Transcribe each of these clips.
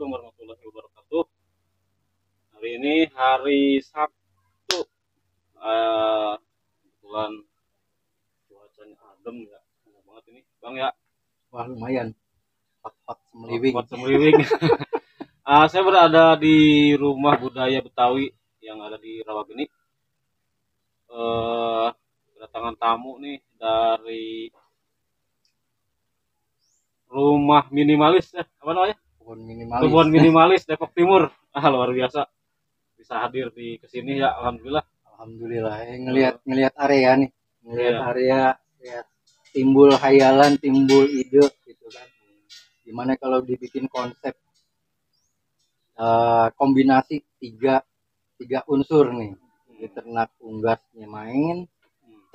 Assalamualaikum warahmatullahi wabarakatuh. Hari ini hari Sabtu. Kebetulan cuacanya adem ya, enak banget ini, Bang ya. Wah lumayan, hot semeliwing. Hot semeliwing. Saya berada di rumah budaya Betawi yang ada di Rawageni. Kedatangan tamu nih dari rumah minimalis, apa namanya? Kebun minimalis Depok Timur. Luar biasa bisa hadir di kesini ya, alhamdulillah. Alhamdulillah. Ngelihat area nih, area ya, timbul khayalan, timbul ide gitu kan. Gimana kalau dibikin konsep kombinasi tiga unsur nih, jadi ternak unggasnya main,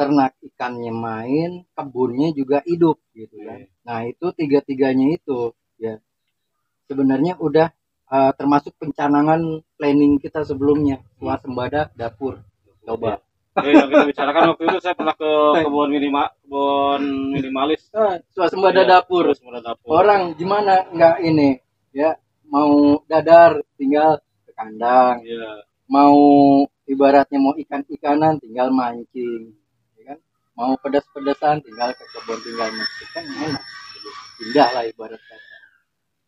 ternak ikannya main, kebunnya juga hidup gitu kan. Nah itu tiga-tiganya itu ya sebenarnya udah termasuk pencanangan planning kita sebelumnya, swasembada dapur. Coba. Yang kita bicarakan waktu itu, saya pernah ke kebun minimalis. Swasembada dapur. Orang gimana nggak ini ya, mau dadar tinggal ke kandang, mau ibaratnya mau ikan-ikanan tinggal mancing, ya kan? Mau pedas-pedasan tinggal ke kebun, tinggal mancing, kan enak. Pindah lah ibarat kata,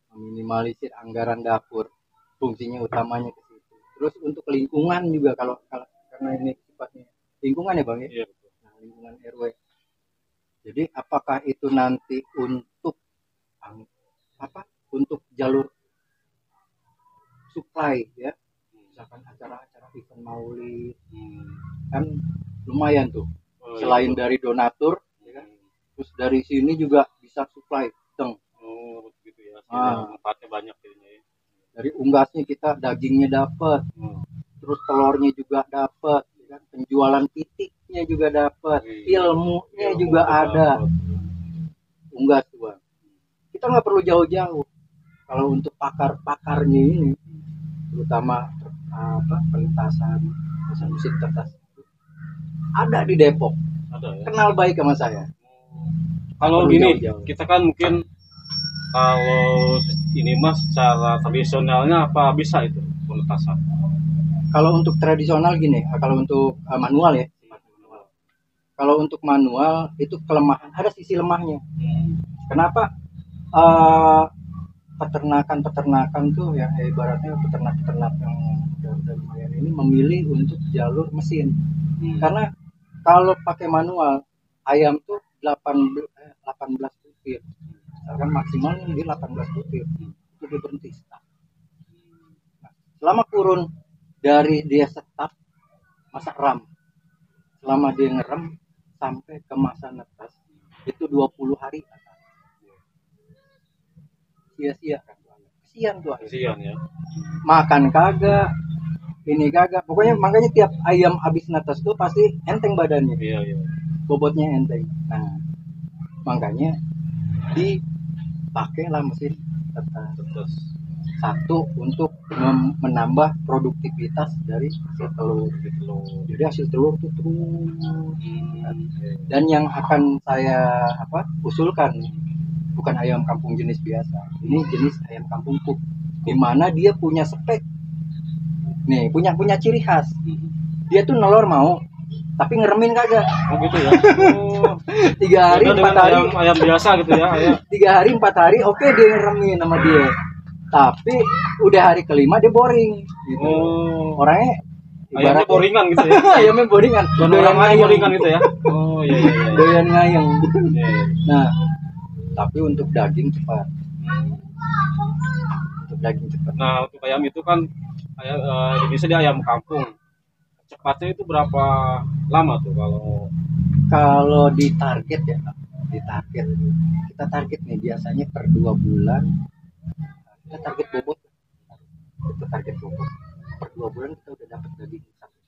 meminimalisir anggaran dapur, fungsinya utamanya ke situ. Terus untuk lingkungan juga, kalau karena ini sifatnya lingkungan ya Bang ya. Nah, lingkungan RW. Jadi apakah itu nanti untuk untuk jalur supply ya, misalkan acara-acara event maulid, kan lumayan tuh. Selain dari donatur, ya kan? Terus dari sini juga bisa supply, gitu ya. Manfaatnya banyak ini. Dari unggasnya kita dagingnya dapat, terus telurnya juga dapat, ya kan? Penjualan titiknya juga dapat, ilmunya juga ada. Unggas tuh Bang. Kita nggak perlu jauh-jauh. Kalau untuk pakar-pakarnya ini, terutama penetasan mesin tetes, ada di Depok. Ada, ya? Kenal baik sama saya. Kalau gini, kita kan mungkin kalau ini mas secara tradisionalnya apa bisa itu penetasan? Kalau untuk tradisional gini, kalau untuk manual ya. Kalau untuk manual itu kelemahan, ada sisi lemahnya. Kenapa? Peternakan tuh ya, ibaratnya peternak yang udah lumayan ini memilih untuk jalur mesin. Karena kalau pakai manual, ayam tuh 18 butir, misalkan maksimal di 18 butir, itu dia berhenti stop. Nah, selama kurun dari dia stop masa ram, selama dia ngerem sampai ke masa netas itu 20 hari. Sia-sia kan, kesian tuh, kesian ya, makan kagak, ini kagak, pokoknya makanya tiap ayam habis netas tuh pasti enteng badannya, bobotnya enteng. Nah makanya dipakailah mesin tetes. Satu, untuk menambah produktivitas dari hasil telur. Jadi hasil telur tuh terus. Dan yang akan saya usulkan bukan ayam kampung jenis biasa, ini jenis ayam kampung pup, di mana dia punya spek nih, punya ciri khas. Dia tuh nelor mau, tapi ngeremin kagak. Gitu ya. 3 hari 4 hari ayam biasa gitu ya. 3 hari 4 hari oke, dia ngeremin sama dia, tapi udah hari kelima dia boring gitu. Orangnya ayamnya boringan gitu ya. Ayamnya boringan, doyan boringan gitu ya. Doyan ngayeng. Nah tapi untuk daging cepat. Nah untuk ayam itu kan Indonesia dia ayam kampung. Cepatnya itu berapa lama tuh kalau ditarget ya? Kita target nih biasanya per 2 bulan. Kita target bobot. Per 2 bulan kita udah dapat daging satu.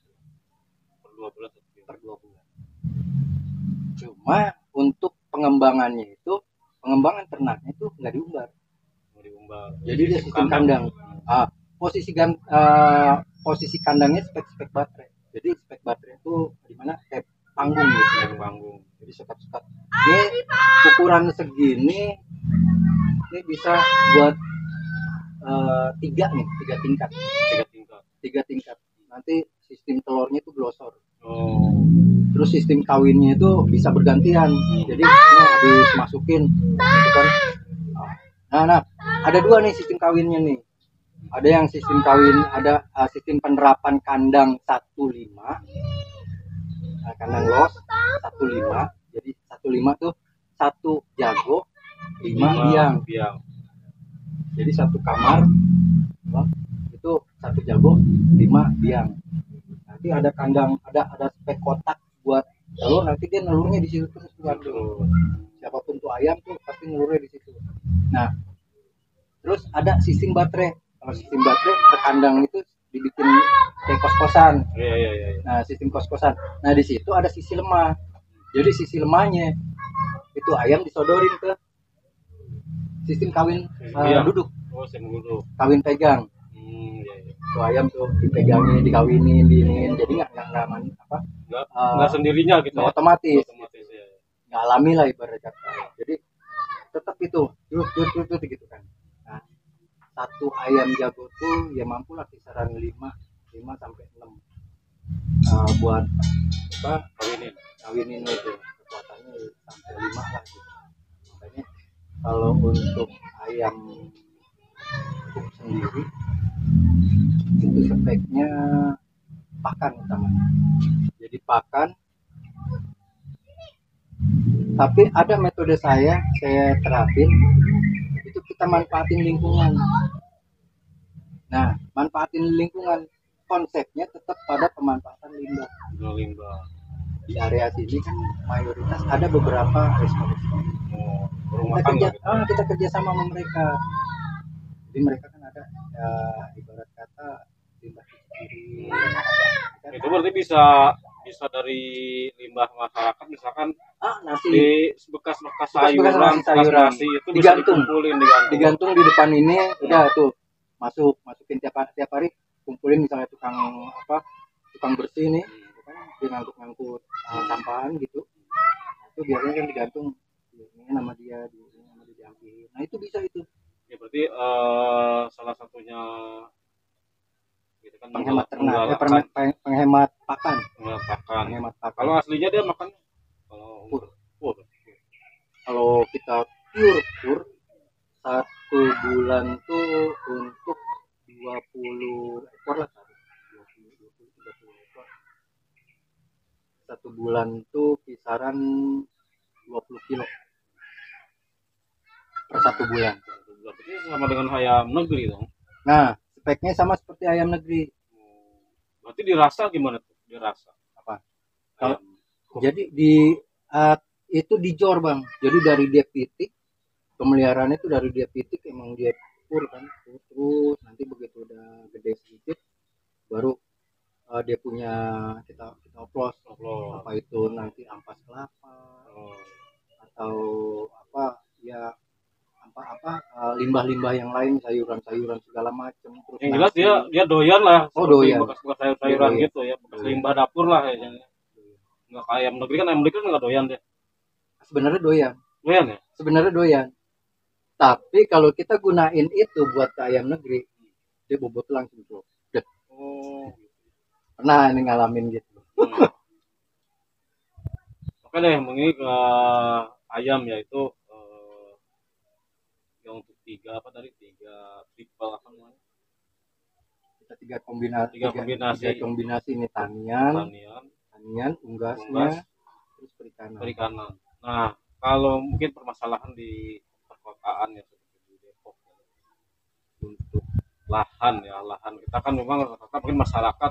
Per 2 bulan. Cuma untuk pengembangan ternaknya itu nggak diumbar. Jadi dia sistem kandang. Posisi kandangnya spek baterai. Jadi spek baterai itu di mana kayak panggung gitu. Jadi sekat. Ini ukuran segini, ini bisa buat tiga nih, tiga tingkat. Nanti sistem telurnya itu glosor. Terus sistem kawinnya itu bisa bergantian. Jadi habis masukin gitu kan. Nah, ada dua nih sistem kawinnya nih. Ada yang sistem kawin, ada sistem penerapan kandang 15. Nah, kandang los 15. Jadi 15 tuh 1 jago, 5 biang. Jadi satu kamar itu 1 jago, 5 biang. Nanti ada kandang, ada spek kotak buat telur, nanti dia nelurnya di situ terus tuh. Siapapun tuh ayam tuh pasti nelurnya di situ. Nah, terus ada sistem baterai. Kalau sistem baterai ke kandang itu dibikin kayak kos-kosan. Nah, sistem kos-kosan. Nah, di situ ada sisi lemah. Jadi sisi lemahnya itu ayam disodorin ke sistem kawin duduk. Kawin pegang. Tuh ayam tuh dipegangin, dikawinin, diinin. Jadi nggak sendirinya gitu. Otomatis. Nggak alami lah ibarat kata. Jadi tetap itu terus gitu kan. Nah, satu ayam jago tuh ya mampu lah kisaran 5 sampai 6 buat kawinin itu kekuatannya sampai 5 lah gitu. Makanya kalau untuk ayam sendiri itu speknya pakan utamanya. Jadi pakan, tapi ada metode saya terapin itu kita manfaatin lingkungan. Nah, manfaatin lingkungan konsepnya tetap pada pemanfaatan limbah. Di area sini kan mayoritas ada beberapa restoran. Kita kerja sama sama mereka. Jadi mereka kan ada ibarat kata limbah sendiri. Itu berarti bisa dari limbah masyarakat, misalkan nasi di bekas-bekas sayuran, nasi itu bisa digantung di depan ini. Udah tuh masukin tiap hari, kumpulin misalnya tukang bersih nih, dia ngangkut sampahan gitu. Itu biasanya kan digantung ini nama dia diambil. Nah, itu bisa itu. Ya berarti salah satunya gitu kan, penghemat penghemat pakan. Kalau aslinya dia makan kalau kita pure 1 bulan tuh untuk 20 ekor lah, 20-30 ekor. 1 bulan tuh kisaran 20 kilo per 1 bulan. Berarti sama dengan ayam negeri dong. Nah, speknya sama seperti ayam negeri. Berarti dirasa gimana tuh? Dirasa apa? Jadi itu dijor, Bang. Jadi dari dia pitik, pemeliharaannya itu dari dia pitik emang dia pur kan, terus nanti begitu udah gede sedikit baru dia punya kita oplos apa itu nanti ampas kelapa atau limbah-limbah yang lain, sayuran segala macam. Terus yang jelas dia doyan lah. Doyan bekas sayuran gitu ya, bekas limbah dapur lah ya. Nggak kayak ayam negeri kan nggak doyan deh. Sebenarnya doyan ya? Sebenarnya doyan. Tapi kalau kita gunain itu buat ke ayam negeri, dia bobot langsung tuh. Pernah ini ngalamin gitu. Oke deh, ini ke ayam yaitu yang untuk tiga triple apa namanya? Kita tiga kombinasi ini tanian, unggasnya, terus perikanan. Nah, kalau mungkin permasalahan di perkotaan ya seperti di Depok untuk lahan kita kan memang mungkin masyarakat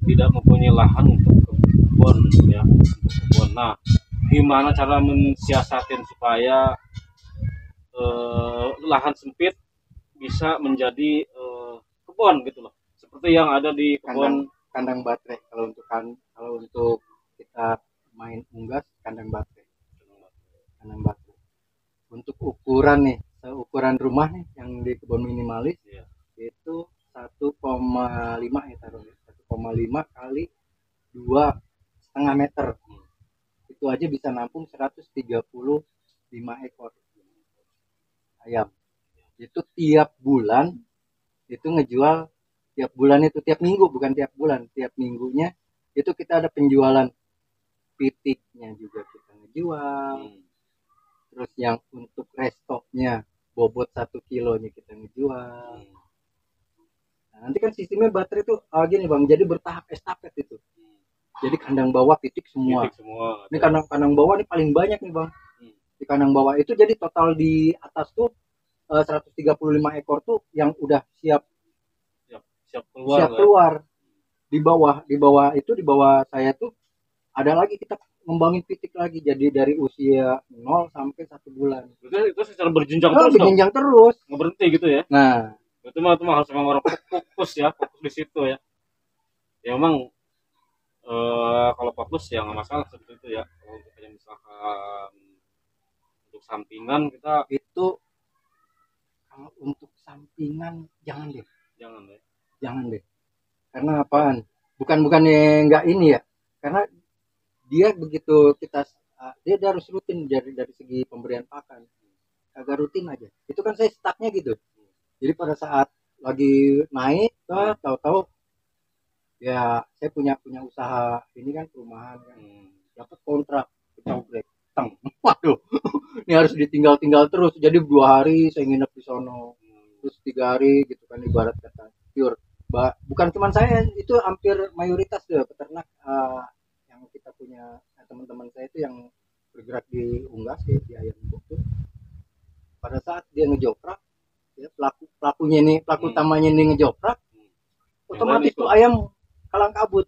tidak mempunyai lahan untuk kebun ya, Nah, gimana cara mensiasatin supaya lahan sempit bisa menjadi kebun gitu loh, seperti yang ada di kebun kandang baterai. Kalau untuk kita main unggas, kandang baterai. Untuk ukuran rumah nih yang di kebun minimalis itu 1,5 ya taruh 1,5 kali 2,5 meter. Itu aja bisa nampung 135 ekor ayam. itu tiap bulan itu ngejual, tiap bulan itu tiap minggu, bukan tiap bulan, tiap minggunya itu kita ada penjualan pitiknya juga kita ngejual. Terus yang untuk restoknya bobot 1 kilonya kita ngejual. Nah, nanti kan sistemnya baterai itu gini bang, jadi bertahap estafet itu. Jadi kandang bawah pitik semua. Ini kandang bawah ini paling banyak nih bang. Di kandang bawah itu jadi total di atas tuh 135 ekor tuh yang udah siap keluar. Di bawah itu, di bawah saya tuh ada lagi kita ngembangin pitik lagi, jadi dari usia 0 sampai 1 bulan. Itu secara berjenjang terus. Berjenjang terus. Nggak berhenti gitu ya. Nah, itu mah harus memang orang fokus di situ ya. Ya memang kalau fokus ya nggak masalah seperti itu ya. Kalau untuk misalkan untuk sampingan kita itu, kalau untuk sampingan jangan deh. Karena apaan? Bukannya nggak ini ya. Karena dia begitu kita dia harus rutin dari segi pemberian pakan. Agak rutin aja. Itu kan saya stucknya gitu. Jadi pada saat lagi naik, tahu-tahu ya saya punya usaha ini kan, perumahan kan. Dapat kontrak kecaubrek. Waduh. Ini harus ditinggal terus. Jadi 2 hari saya nginep di sono. Terus 3 hari gitu kan, ibarat kata pure. Bukan cuma saya, itu hampir mayoritas deh peternak yang kita punya, teman-teman saya itu yang bergerak di unggas ya, di ayam itu. Pada saat dia ngejoprak, ya, pelaku utamanya ini ngejoprak, otomatis tuh ayam kalang kabut.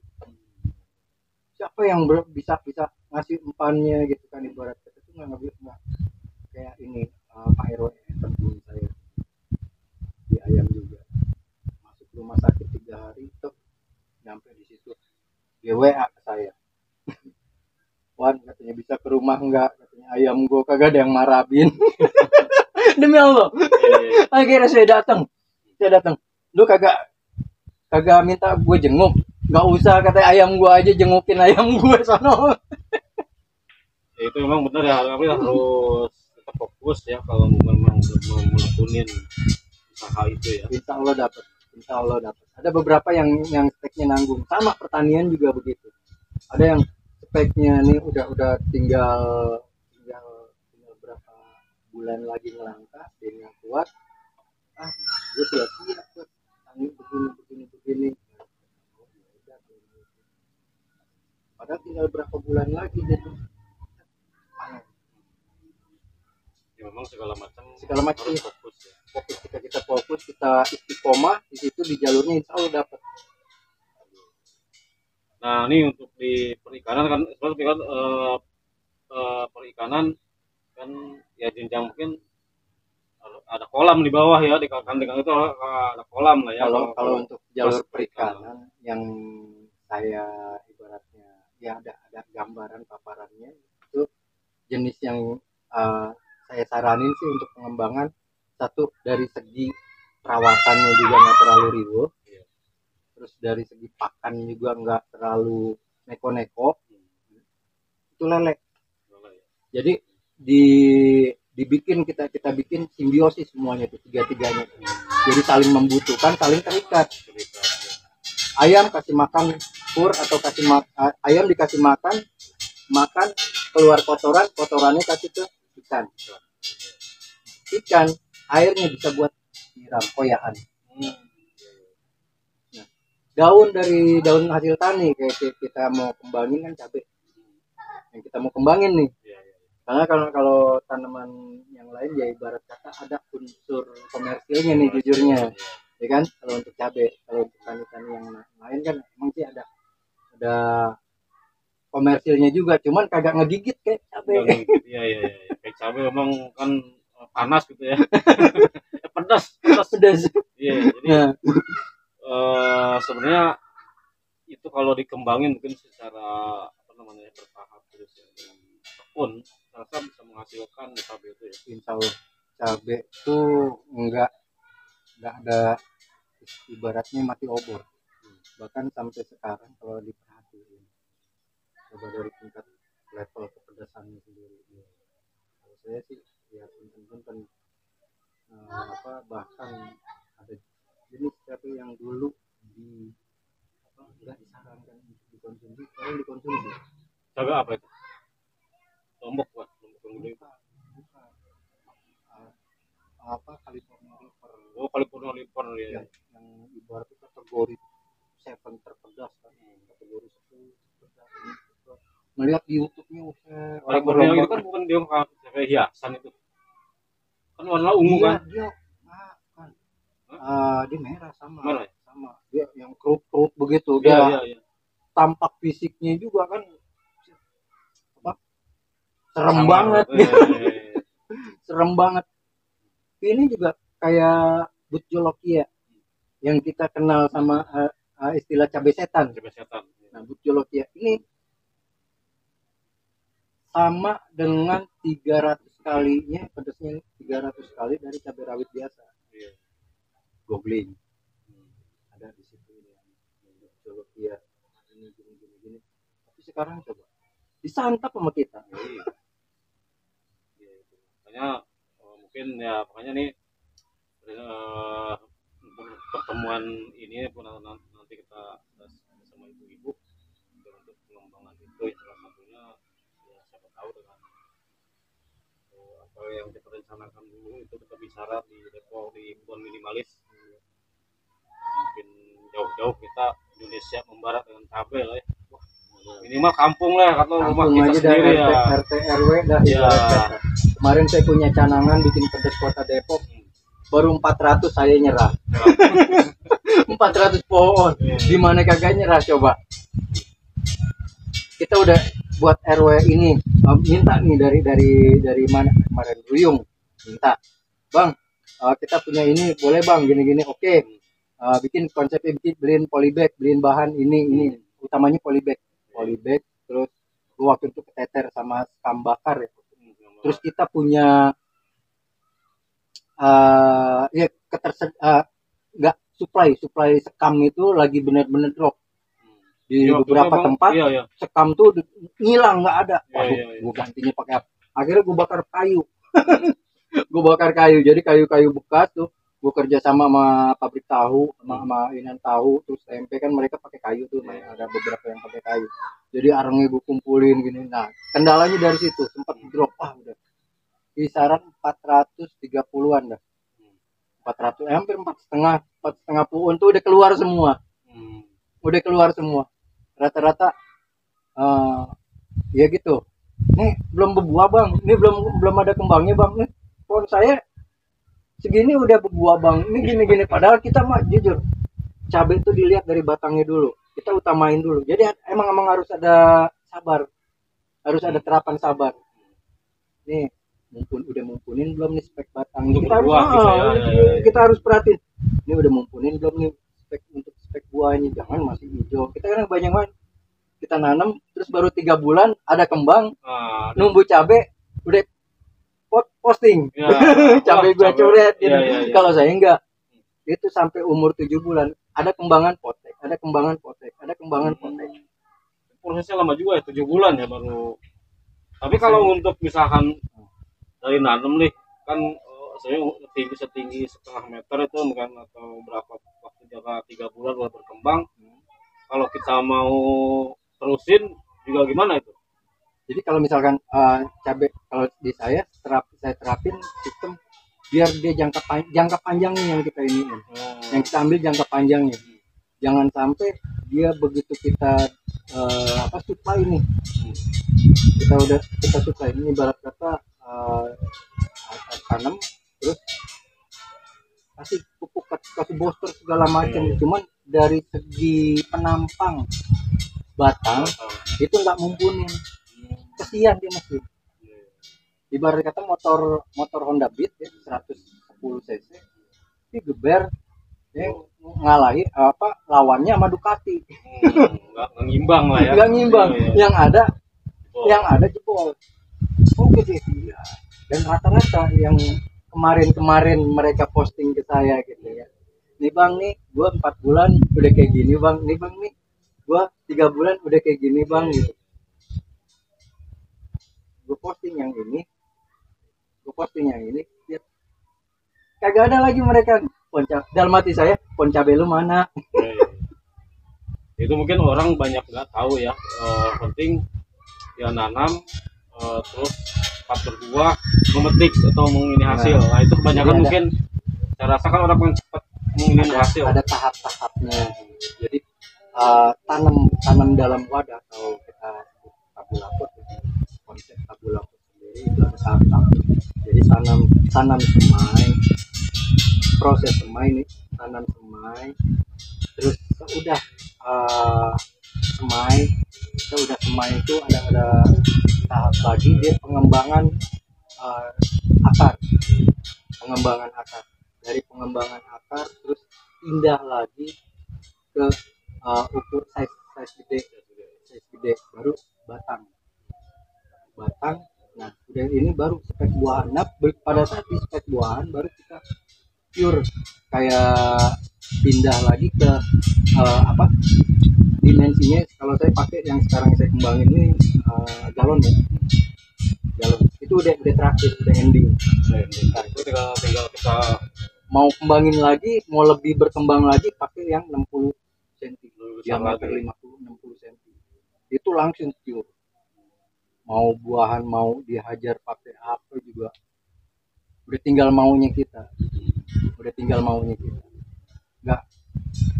Siapa yang bisa ngasih umpannya gitu kan, ibarat kata itu nggak kayak ini Pak Hero teman saya di ayam juga, masuk rumah sakit 3 hari tuh, nyampe di situ dia WA ke saya. Wan, katanya bisa ke rumah nggak, katanya ayam gua kagak ada yang marabin. Demi Allah. Akhirnya saya datang, lu kagak minta gue jenguk, nggak usah, katanya ayam gua aja jengukin ayam gue sono. Ya, itu memang benar ya, tapi harus tetap fokus ya kalau memang menekunin usaha itu ya. Insya Allah dapat. Ada beberapa yang speknya nanggung. Sama pertanian juga begitu. Ada yang speknya nih udah tinggal berapa bulan lagi ngelangkah, dia yang kuat. Gue sudah siap buat begini. Padahal tinggal berapa bulan lagi gitu. Ya memang segala macam harus fokus ya. Kita fokus, kita istiqomah di situ, di jalurnya insya Allah dapat. Nah ini untuk di perikanan kan, perikanan kan ya jenjang, mungkin ada kolam di bawah ya, di kandang itu ada kolam lah ya. Kalau untuk jalur perikanan yang saya ibaratnya ya ada gambaran paparannya, itu jenis yang saya saranin sih untuk pengembangan. Satu, dari segi perawatannya juga nggak terlalu ribet, terus dari segi pakan juga nggak terlalu neko-neko, itu lele. Jadi dibikin kita bikin simbiosis semuanya itu, tiga-tiganya. Jadi saling membutuhkan, saling terikat. Ayam kasih makan pur atau ayam dikasih makan keluar kotorannya kasih ke ikan airnya bisa buat siram koyaan. Nah, daun hasil tani kayak kita mau kembangin kan cabai yang kita mau kembangin nih. Karena kalau tanaman yang lain ya ibarat kata ada unsur komersilnya nih jujurnya, ya kan. Kalau untuk cabai, kalau untuk tani-tani yang lain kan emang sih ada komersilnya juga, cuman kagak ngegigit kayak cabai. Iya. Kayak cabai memang kan panas gitu ya. pedas. Iya, jadi sebenarnya itu kalau dikembangin mungkin secara bertahap terus ya, dengan tekun, rasa bisa menghasilkan cabai itu ya. Insya Allah cabai itu enggak ada ibaratnya mati obor. Bahkan sampai sekarang kalau diperhatiin, coba dari tingkat level kepedasannya sendiri, kalau saya sih ya punten apa itu? Lombok Pak. Lombok yang gede. Apa California Reaper. Oh, California Reaper ya. Yang ibarat kategori 7 terpedas kan. Kategori 10 terpedas. Melihat di YouTube-nya orang berlomba itu kan bukan dia kayak hiasan itu. Kan warna ungu kan? Dia kan. Dia merah sama. Merah? Sama. Dia yang kerut-kerut begitu. Dia iya. Tampak fisiknya juga kan apa? Serem banget. Serem banget. Ini juga kayak Butjolokia yang kita kenal sama istilah cabai setan. Nah, Butjolokia ini sama dengan 300 kalinya pedasnya 300 kali dari cabai rawit biasa. Googling. Ada di situ yang Butjolokia ini gini. Tapi sekarang coba disantap sama kita. Makanya mungkin ya makanya nih pertemuan ini pun nanti kita sama ibu-ibu untuk pengembangan itu salah satunya ya siapa tahu dengan apa yang kita rencanakan dulu itu kita bicara di Depok di kebun minimalis mungkin jauh-jauh kita Indonesia membarat dengan cabai lah ya. Minimal kampung lah atau rumah kita sendiri ya. RT RW dah ya. Kemarin saya punya canangan bikin pedas kota Depok. Baru 400 saya nyerah. 400 pohon. Gimana kagak nyerah coba? Kita udah buat RW ini minta nih dari mana kemarin Ruyung minta. Bang, kita punya ini boleh Bang gini-gini. Oke. Bikin konsepnya beliin polybag, beliin bahan ini utamanya polybag terus waktu itu keteter sama skam bakar ya. Terus kita punya nggak supply sekam itu lagi benar-benar drop di beberapa tempat. Sekam tuh ngilang nggak ada. Gue gantinya pakai apa? Akhirnya gue bakar kayu. Jadi kayu-kayu bekas tuh gue kerja sama pabrik tahu sama inan tahu terus tempe kan mereka pakai kayu tuh ada beberapa yang pakai kayu jadi arangnya gue kumpulin gini. Nah kendalanya dari situ sempat drop udah kisaran 430-an dah 400 hampir 4,5 pohon tuh udah keluar semua rata-rata ya gitu. Nih belum berbuah Bang, ini belum ada kembangnya Bang, nih pohon saya segini udah berbuah Bang, ini gini padahal kita mah jujur cabai itu dilihat dari batangnya dulu, kita utamain dulu. Jadi emang harus ada sabar, harus ada terapan sabar. Nih udah mumpunin belum nih spek batangnya, kita harus perhatiin ini udah mumpunin belum nih untuk spek buahnya, jangan masih hijau. Kita kan banyak banget kita nanam terus baru 3 bulan ada kembang, nunggu cabai udah posting cabai gua coret gitu. Kalau saya enggak, itu sampai umur 7 bulan ada kembangan potek. Prosesnya lama juga ya, 7 bulan ya baru. Tapi kalau untuk misalkan dari nanam nih kan saya setinggi setengah meter itu mungkin atau berapa waktu jaga 3 bulan baru berkembang. Kalau kita mau terusin juga gimana itu? Jadi kalau misalkan cabai, kalau di saya terapin sistem biar dia jangka panjangnya yang kita ini, yang kita ambil jangka panjangnya. Jangan sampai dia begitu kita supply ini, kita supply ini ibarat kata tanam terus kasih pupuk, kasih booster segala macam, cuman dari segi penampang batang itu nggak mumpunin. Kesian dia masih. Ibarat kata motor Honda Beat ya, 110 cc ini geber ya, ngalahin lawannya sama Ducati. Nggak ngimbang lah ya. Nggak ngimbang. Yang ada jebol. Gitu ya. Dan rata-rata yang kemarin mereka posting ke saya gitu ya. Nih Bang nih, gua 4 bulan udah kayak gini Bang. Nih Bang nih, gua 3 bulan udah kayak gini Bang gitu. Gue posting yang ini ya. Kagak ada lagi mereka dalam hati saya pohon cabai lu mana. Itu mungkin orang banyak nggak tahu ya, penting dia nanam terus pas berbuah memetik atau mengini hasil. Nah itu kebanyakan mungkin saya rasa kan orang yang cepat mengini hasil. Ada tahap-tahapnya. Jadi tanam dalam wadah atau kita tabulatur, konsep tabulatur sendiri itu ada tahap-tahap. Jadi tanam semai, proses semai ini tanam semai, terus udah semai itu ada tahap lagi dia pengembangan akar, dari pengembangan akar terus pindah lagi ke ukur size gede baru batang. Nah udah ini baru spek buahan. Nah pada saat di spek buahan baru kita pure kayak pindah lagi ke dimensinya. Kalau saya pakai yang sekarang saya kembangin ini galon ya, galon itu udah terakhir, udah ending. Nah, itu tinggal kita mau kembangin lagi, mau lebih berkembang lagi pakai yang 60 cm diameter 50-60 cm itu langsung pure. Mau buahan mau dihajar pakai apa juga udah tinggal maunya kita. Nggak,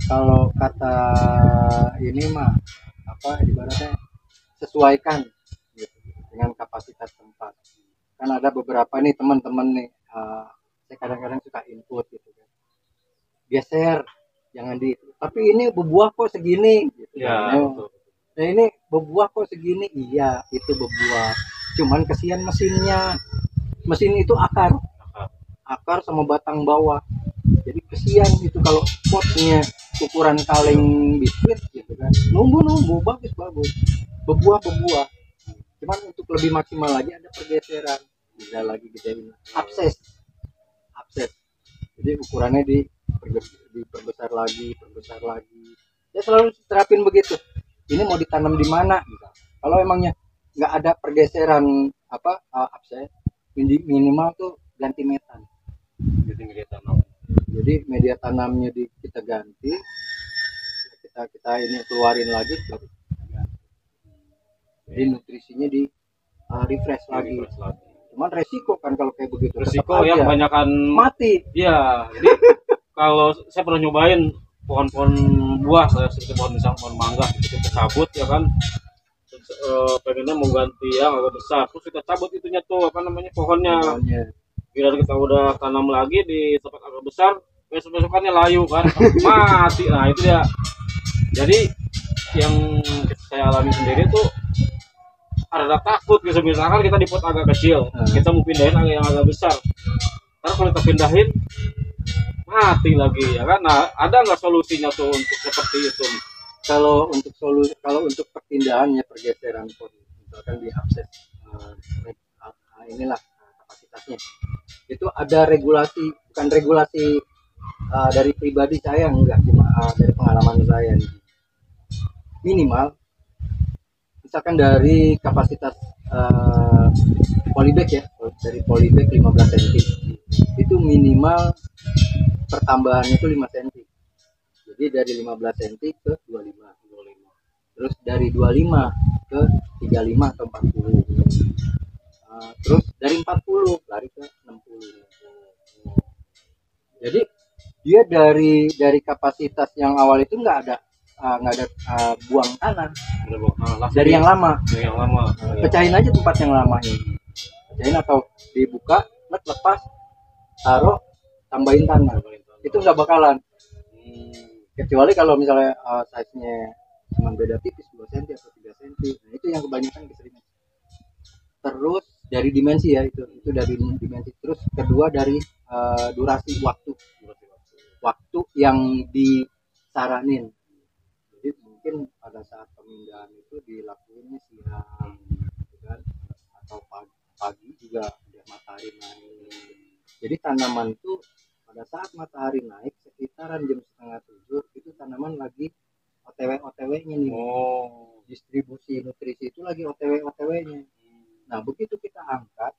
kalau kata ini mah ibaratnya sesuaikan gitu, dengan kapasitas tempat. Kan ada beberapa nih teman-teman nih saya kadang-kadang suka input gitu kan, geser jangan tapi ini berbuah kok segini gitu ya, nah ini berbuah kok segini, iya itu berbuah, cuman kesian mesin itu akar sama batang bawah, jadi kesian itu kalau potnya ukuran kaleng biskuit gitu kan, numbu bagus berbuah, cuman untuk lebih maksimal lagi ada pergeseran, bisa lagi gedein abses, jadi ukurannya diperbesar lagi, ya selalu terapin begitu. Ini mau ditanam di mana gitu. Kalau emangnya nggak ada pergeseran abses, minimal tuh ganti metan, jadi media tanamnya kita ganti, kita ini keluarin lagi baru kita ganti. Jadi nutrisinya di refresh lagi. Cuman resiko kan kalau kayak begitu, resiko yang kebanyakan mati. Iya, jadi kalau saya pernah nyobain pohon-pohon buah, seperti pohon mangga kita cabut ya kan, pengennya mau ganti yang agak besar, terus kita cabut itunya tuh pohonnya. Bila kita udah tanam lagi di tempat agak besar, besok-besokannya layu kan, mati. Nah itu dia. Jadi yang saya alami sendiri tuh ada takut gitu, misalkan kita di pot agak kecil, kita mau pindahin yang agak besar, karena kalau kita pindahin mati lagi ya kan. Nah ada nggak solusinya tuh untuk seperti itu? Kalau untuk perpindahannya, pergeseran pot misalkan di abses inilah kapasitasnya itu ada regulasi, bukan regulasi dari pribadi saya, enggak, cuma dari pengalaman saya nih. Minimal misalkan dari kapasitas polybag ya, dari polybag 15 cm itu minimal pertambahannya itu 5 cm, jadi dari 15 cm ke 25, terus dari 25 ke 35 atau 40, terus dari 40 lari ke 60. Jadi dia dari kapasitas yang awal itu nggak ada buang tanah dari yang lama. Pecahin aja tempat yang lamanya, pecahin atau dibuka, lepas, taruh, tambahin tanah, itu nggak bakalan. Kecuali kalau misalnya size-nya cuma beda tipis 2 cm atau 3 cm, nah itu yang kebanyakan keseringan. Terus dari dimensi ya, itu dari dimensi. Terus kedua dari durasi waktu yang disaranin. Jadi mungkin pada saat pemindahan itu dilakuinnya siang gitu kan, atau pagi juga udah matahari naik. Jadi tanaman itu pada saat matahari naik sekitaran jam 6:30 itu tanaman lagi OTW-nya nih. Distribusi nutrisi itu lagi OTW-nya. Nah begitu kita angkat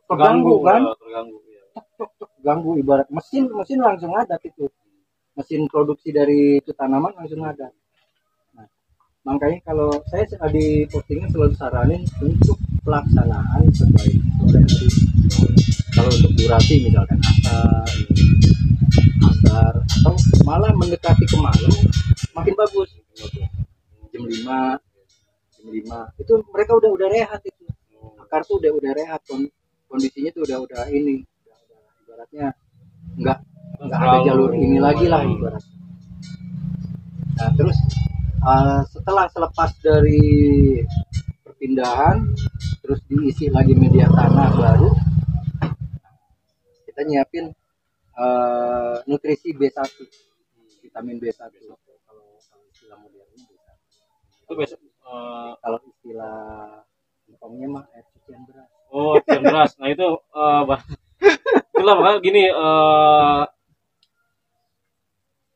terganggu kan, terganggu, ibarat mesin langsung ada itu, mesin produksi dari itu tanaman langsung ada. Nah makanya kalau saya di postingan selalu saranin untuk pelaksanaan sebaik sore hari. Kalau untuk durasi misalkan asar atau malah mendekati ke malam makin bagus. Jam 5 itu mereka udah rehat itu. Akar tuh udah rehat, kondisinya tuh udah ini, ibaratnya nggak ada jalur ini lagi lah ibaratnya. Nah terus setelah selepas dari perpindahan terus diisi lagi media tanah baru, kita nyiapin nutrisi B1, vitamin B1. Kalau istilah modernnya B1 itu besok, kalau istilah ngomongnya mah air cucian beras. Oh, cucian beras. Nah itu itulah makanya gini,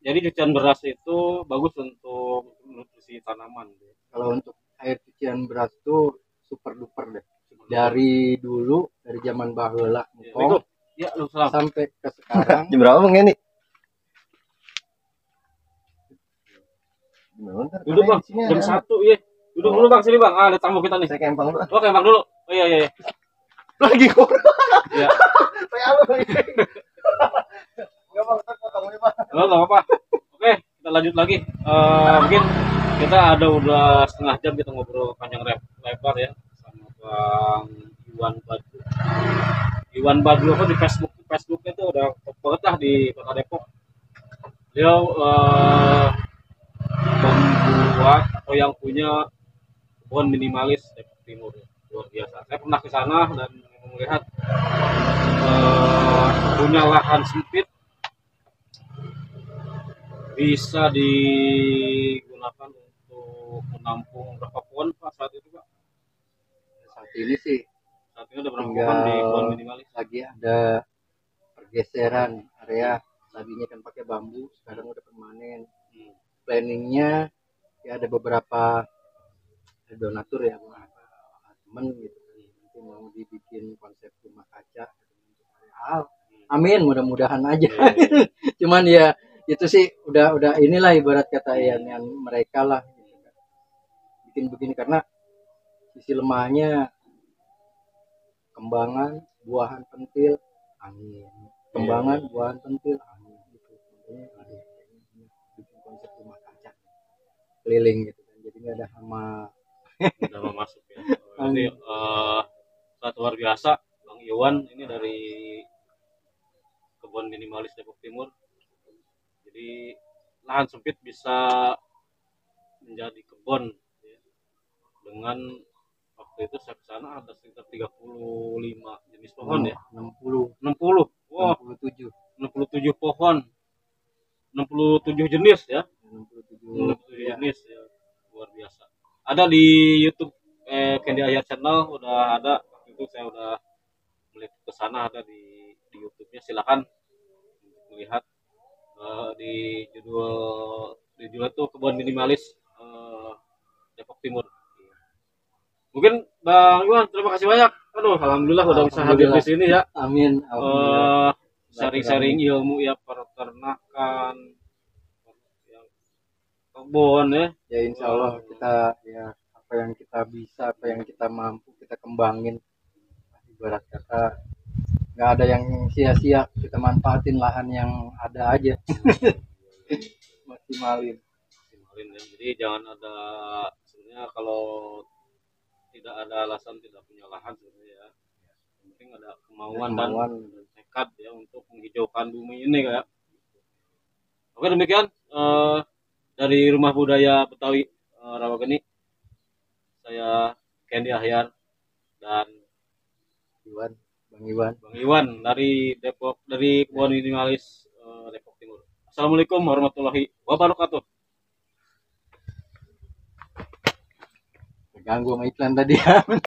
jadi cucian beras itu bagus untuk nutrisi tanaman. Kalau untuk air cucian beras itu super duper deh. Dari dulu, dari zaman baheula ya, sampai ke sekarang. Jam berapa Bang ini? Duduk Bang, jam 1 ya. Duduk dulu Bang, sini Bang. Ada tamu kita nih. Saya kempang dulu. Oh, kempang dulu. Oh iya. Lagi kok. Iya. Saya apa lagi? Enggak Bang, saya potong ini Pak. Oh, enggak apa-apa. Oke, kita lanjut lagi. Mungkin kita udah setengah jam kita ngobrol panjang lebar ya sama Bang Iwan Badru. Iwan Badru di Facebooknya tuh udah top banget lah di Kota Depok. Dia membuat atau yang punya kebun minimalis Depok Timur, luar biasa. Saya pernah ke sana dan melihat punya lahan sempit bisa digunakan untuk menampung berapa pohon Pak saat itu Pak? Saat ini sih saat ini ada berapa pohon di kebun minimalis? Lagi ada pergeseran area, tadinya kan pakai bambu, sekarang udah permanen. Planningnya ya ada beberapa donatur ya, temen gitu, nanti mau dibikin konsep rumah kaca. Amin, mudah-mudahan aja. Cuman ya itu sih udah inilah ibarat kata yang mereka lah gitu kan. Bikin begini karena sisi lemahnya kembangan buahan pentil angin, kembangan buahan pentil angin gitu. Makanya bikin konsep rumah kaca keliling gitu kan, jadi nggak ada hama masuk ya. Jadi sangat luar biasa Bang Iwan ini dari kebun minimalis Depok Timur. Jadi lahan sempit bisa menjadi kebun ya. Dengan waktu itu saya kesana ada sekitar 35 jenis pohon ya. 60. Wah, 67 pohon. 67 jenis ya. 67 jenis ya. Luar biasa. Ada di YouTube Candy Ayat Channel udah ada. Waktu itu saya udah melihat ke sana, ada di YouTube-nya, silakan melihat. Di judul itu kebun minimalis Depok Timur. Mungkin Bang Iwan terima kasih banyak. Aduh, alhamdulillah udah bisa hadir di sini ya. Amin. Sharing-sharing ilmu ya, peternakan, yang kebun ya. Ya insya Allah kita ya apa yang kita bisa, apa yang kita mampu kita kembangin. Ibarat kata nggak ada yang sia-sia, kita manfaatin lahan yang ada aja. maksimalin ya. Jadi jangan ada, sebenarnya kalau tidak ada alasan tidak punya lahan sebenarnya ya. Yang penting ada kemauan dan tekad ya untuk menghijaukan bumi ini kayak. Oke, demikian dari Rumah Budaya Betawi Rawageni, saya Candy Ahyar dan Bang Iwan dari Depok, dari kebun minimalis Depok Timur. Assalamualaikum warahmatullahi wabarakatuh. Terganggu sama iklan tadi ya.